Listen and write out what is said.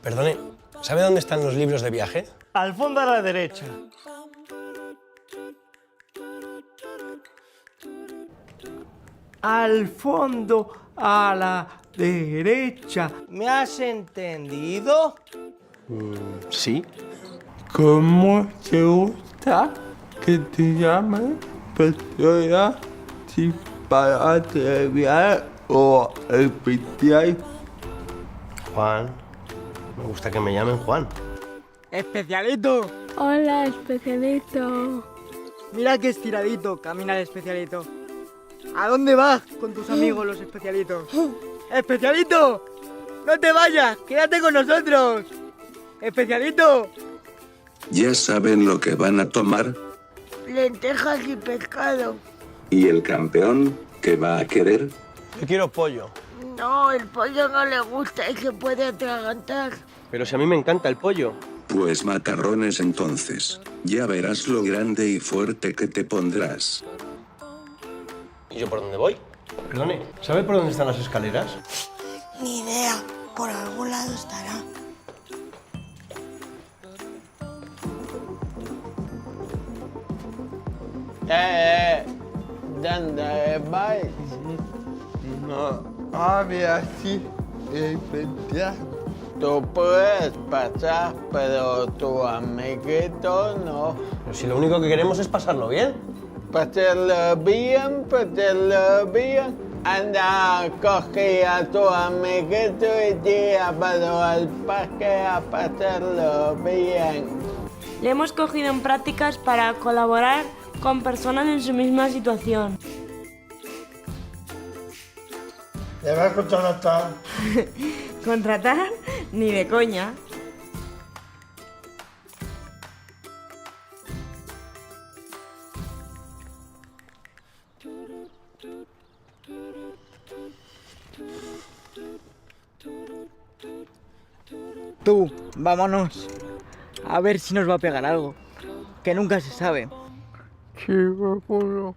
Perdone, ¿sabe dónde están los libros de viaje? Al fondo a la derecha. Al fondo a la derecha. ¿Me has entendido? Sí. ¿Cómo te gusta que te llamen persona sin para abreviar o especial? Juan. Me gusta que me llamen Juan. ¡Especialito! Hola, especialito. Mira qué estiradito camina el especialito. ¿A dónde vas con tus amigos los especialitos? ¡Especialito! ¡No te vayas! ¡Quédate con nosotros! ¡Especialito! Ya saben lo que van a tomar. Lentejas y pescado. ¿Y el campeón qué va a querer? Yo quiero pollo. No, el pollo no le gusta y se puede atragantar. Pero si a mí me encanta el pollo. Pues macarrones entonces. Ya verás lo grande y fuerte que te pondrás. ¿Y yo por dónde voy? Perdone, ¿sabe por dónde están las escaleras? Ni idea, por algún lado estará. ¿Dónde vais? No, hable así, especial. Tú puedes pasar, pero tu amiguito no. Pero si lo único que queremos es pasarlo bien. Pasarlo bien, pasarlo bien. Anda, coge a tu amiguito y llévalo al parque a pasarlo bien. Le hemos cogido en prácticas para colaborar con personas en su misma situación. ¿Le vas a contratar? ¿Contratar? Ni de coña. Tú, vámonos. A ver si nos va a pegar algo. Que nunca se sabe. Sí, vámonos.